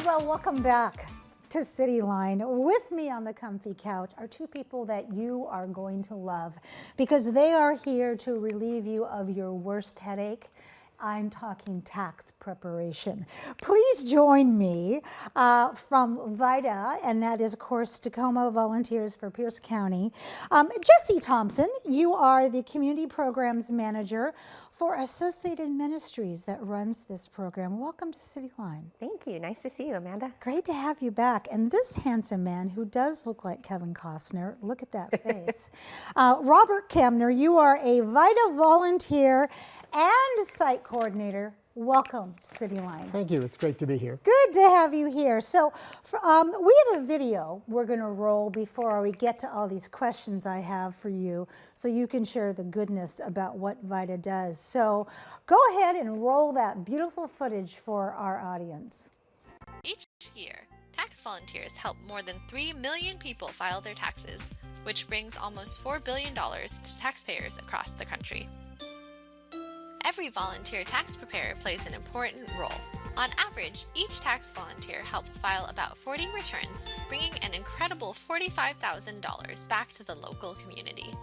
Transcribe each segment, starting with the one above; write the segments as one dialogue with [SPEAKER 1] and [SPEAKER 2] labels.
[SPEAKER 1] Well, welcome back to CityLine. With me on the comfy couch are two people that you are going to love because they are here to relieve you of your worst headache. I'm talking tax preparation. Please join me from VITA, and that is, of course, Tacoma Volunteers for Pierce County. Jesse Thompson, you are the Community Programs Manager for Associated Ministries that runs this program. Welcome to CityLine.
[SPEAKER 2] Thank you. Nice to see you, Amanda.
[SPEAKER 1] Great to have you back. And this handsome man who does look like Kevin Costner, look at that face. Robert Kemner, you are a VITA volunteer and site coordinator. Welcome to CityLine.
[SPEAKER 3] Thank you. It's great to be here.
[SPEAKER 1] Good to have you here. So we have a video we're going to roll before we get to all these questions I have for you so you can share the goodness about what VITA does. So go ahead and roll that beautiful footage for our audience.
[SPEAKER 4] Each year, tax volunteers help more than 3 million people file their taxes, which brings almost $4 billion to taxpayers across the country. Every volunteer tax preparer plays an important role. On average, each tax volunteer helps file about 40 returns, bringing an incredible $45,000 back to the local community.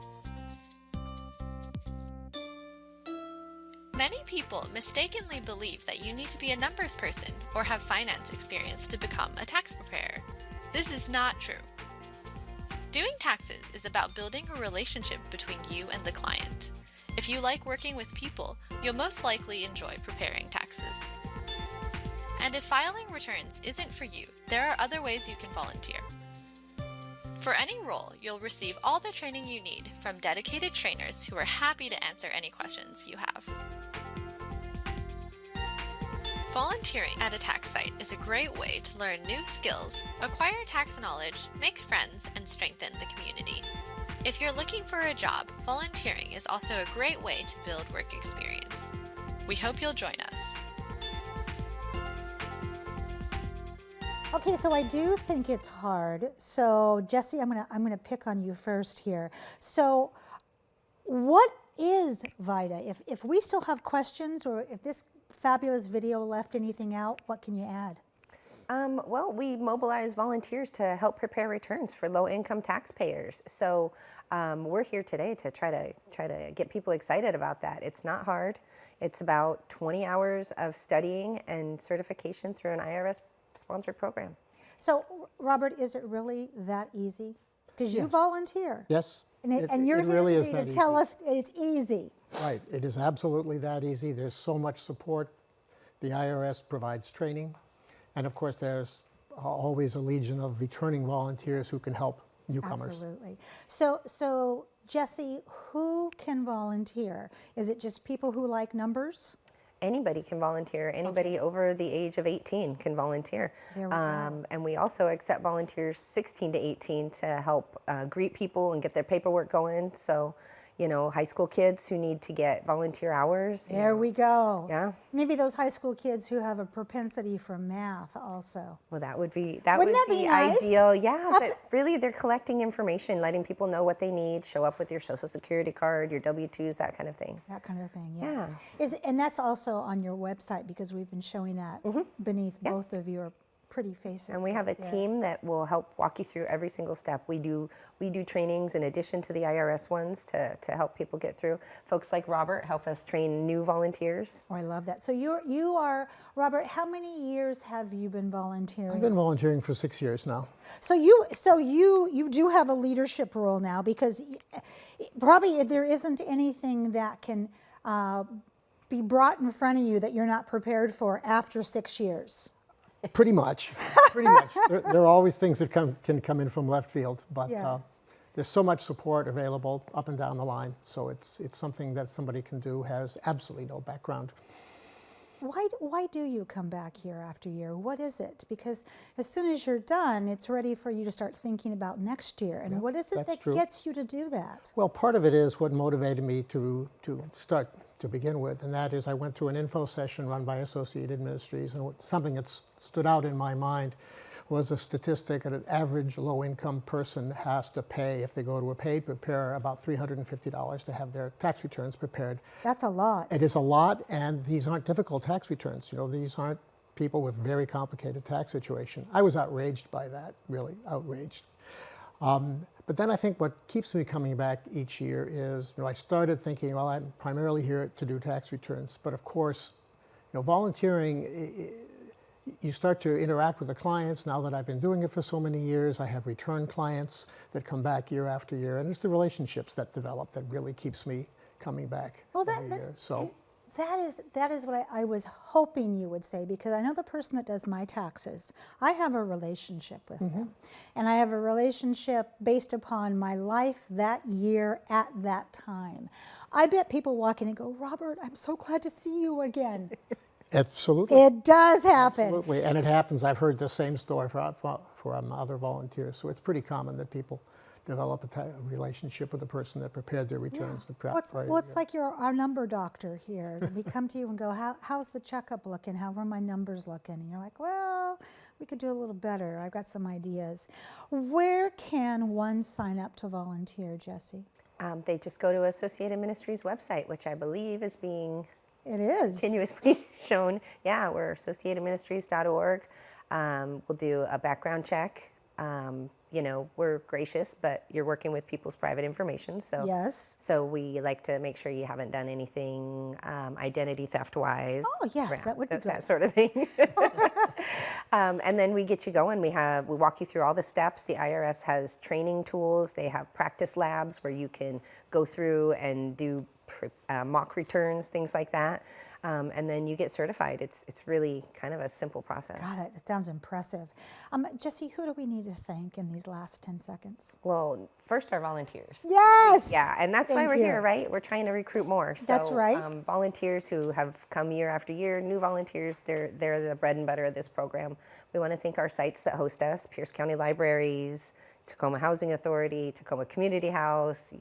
[SPEAKER 4] Many people mistakenly believe that you need to be a numbers person or have finance experience to become a tax preparer. This is not true. Doing taxes is about building a relationship between you and the client. If you like working with people, you'll most likely enjoy preparing taxes. And if filing returns isn't for you, there are other ways you can volunteer. For any role, you'll receive all the training you need from dedicated trainers who are happy to answer any questions you have. Volunteering at a tax site is a great way to learn new skills, acquire tax knowledge, make friends, and strengthen the community. If you're looking for a job, volunteering is also a great way to build work experience. We hope you'll join us.
[SPEAKER 1] Okay, so I do think it's hard. So Jesse, I'm gonna pick on you first here. So what is VITA? If we still have questions, or if this fabulous video left anything out, what can you add?
[SPEAKER 2] Well, we mobilize volunteers to help prepare returns for low-income taxpayers. So we're here today to try to get people excited about that. It's not hard. It's about 20 hours of studying and certification through an IRS-sponsored program.
[SPEAKER 1] So, Robert, is it really that easy? Because you
[SPEAKER 3] Yes.
[SPEAKER 1] volunteer.
[SPEAKER 3] Yes.
[SPEAKER 1] And you're
[SPEAKER 3] it
[SPEAKER 1] here
[SPEAKER 3] really
[SPEAKER 1] today
[SPEAKER 3] is
[SPEAKER 1] to
[SPEAKER 3] that
[SPEAKER 1] tell
[SPEAKER 3] easy.
[SPEAKER 1] us it's easy.
[SPEAKER 3] Right. It is absolutely that easy. There's so much support. The IRS provides training. And of course, there's always a legion of returning volunteers who can help newcomers.
[SPEAKER 1] Absolutely. So Jesse, who can volunteer? Is it just people who like numbers?
[SPEAKER 2] Anybody can volunteer. Anybody over the age of 18 can volunteer.
[SPEAKER 1] There we go.
[SPEAKER 2] And we also accept volunteers 16 to 18 to help greet people and get their paperwork going. So, you know, high school kids who need to get volunteer hours.
[SPEAKER 1] There we go.
[SPEAKER 2] Yeah.
[SPEAKER 1] Maybe those high school kids who have a propensity for math also.
[SPEAKER 2] Well, that would be
[SPEAKER 1] Wouldn't that be nice?
[SPEAKER 2] ideal. Yeah,
[SPEAKER 1] Abso-
[SPEAKER 2] but really they're collecting information, letting people know what they need, show up with your social security card, your W-2s, that kind of thing.
[SPEAKER 1] That kind of thing, yes. And that's also on your website because we've been showing that beneath both of your pretty faces.
[SPEAKER 2] And we have a
[SPEAKER 1] right there.
[SPEAKER 2] team that will help walk you through every single step. We do trainings in addition to the IRS ones to help people get through. Folks like Robert help us train new volunteers.
[SPEAKER 1] Oh, I love that. So you are, Robert, how many years have you been volunteering?
[SPEAKER 3] I've been volunteering for 6 years now.
[SPEAKER 1] So you do have a leadership role now because probably there isn't anything that can be brought in front of you that you're not prepared for after 6 years.
[SPEAKER 3] Pretty much. Pretty much. There are always things that can come in from left field, but
[SPEAKER 1] Yes.
[SPEAKER 3] there's so much support available up and down the line. So it's something that somebody can do, has absolutely no background.
[SPEAKER 1] Why do you come back year after year? What is it? Because as soon as you're done, it's ready for you to start thinking about next year. And what is it
[SPEAKER 3] that's
[SPEAKER 1] that
[SPEAKER 3] true.
[SPEAKER 1] gets you to do that?
[SPEAKER 3] Well, part of it is what motivated me to start to begin with, and that is I went to an info session run by Associated Ministries, and something that stood out in my mind was a statistic that an average low-income person has to pay, if they go to a paid preparer, about $350 to have their tax returns prepared.
[SPEAKER 1] That's a lot.
[SPEAKER 3] It is a lot, and these aren't difficult tax returns. You know, these aren't people with very complicated tax situation. I was outraged by that, really outraged. But then I think what keeps me coming back each year is, I started thinking, well, I'm primarily here to do tax returns, but of course, volunteering, you start to interact with the clients. Now that I've been doing it for so many years, I have return clients that come back year after year, and it's the relationships that develop that really keeps me coming back every year. So
[SPEAKER 1] that is what I was hoping you would say, because I know the person that does my taxes, I have a relationship with them. And I have a relationship based upon my life that year at that time. I bet people walk in and go, Robert, I'm so glad to see you again.
[SPEAKER 3] absolutely.
[SPEAKER 1] It does happen.
[SPEAKER 3] Absolutely, and it happens. I've heard the same story from other volunteers, so it's pretty common that people develop a relationship with the person that prepared their returns.
[SPEAKER 1] It's like you're our number doctor here. We come to you and go, how's the checkup looking? How are my numbers looking? And you're like, well, we could do a little better. I've got some ideas. Where can one sign up to volunteer, Jesse?
[SPEAKER 2] They just go to Associated Ministries website, which I believe is being
[SPEAKER 1] It is.
[SPEAKER 2] continuously shown. Yeah, we're associatedministries.org. We'll do a background check. We're gracious, but you're working with people's private information. So
[SPEAKER 1] Yes.
[SPEAKER 2] So we like to make sure you haven't done anything identity theft-wise.
[SPEAKER 1] Oh, yes, that would be good.
[SPEAKER 2] That sort of thing. And then we get you going. We walk you through all the steps. The IRS has training tools. They have practice labs where you can go through and do mock returns, things like that. And then you get certified. It's really kind of a simple process.
[SPEAKER 1] God, that sounds impressive. Jesse, who do we need to thank in these last 10 seconds?
[SPEAKER 2] Well, first our volunteers.
[SPEAKER 1] Yes!
[SPEAKER 2] Yeah, and that's why
[SPEAKER 1] Thank
[SPEAKER 2] we're
[SPEAKER 1] you.
[SPEAKER 2] here, right? We're trying to recruit more. So,
[SPEAKER 1] That's right.
[SPEAKER 2] Volunteers who have come year after year, new volunteers, they're the bread and butter of this program. We want to thank our sites that host us, Pierce County Libraries, Tacoma Housing Authority, Tacoma Community House,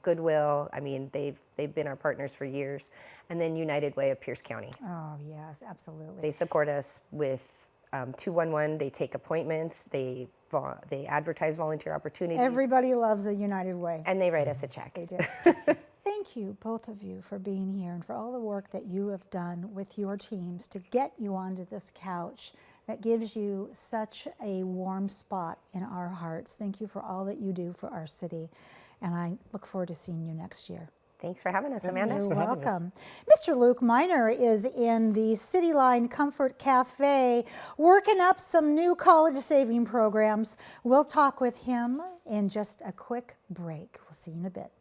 [SPEAKER 2] Goodwill. I mean, they've been our partners for years. And then United Way of Pierce County.
[SPEAKER 1] Oh, yes, absolutely.
[SPEAKER 2] They support us with 211. They take appointments. They advertise volunteer opportunities.
[SPEAKER 1] Everybody loves the United Way.
[SPEAKER 2] And they write us a check.
[SPEAKER 1] They do. Thank you, both of you, for being here and for all the work that you have done with your teams to get you onto this couch that gives you such a warm spot in our hearts. Thank you for all that you do for our city, and I look forward to seeing you next year.
[SPEAKER 2] Thanks for having us, Amanda.
[SPEAKER 1] You're welcome. Mr. Luke Miner is in the City Line Comfort Cafe working up some new college saving programs. We'll talk with him in just a quick break. We'll see you in a bit.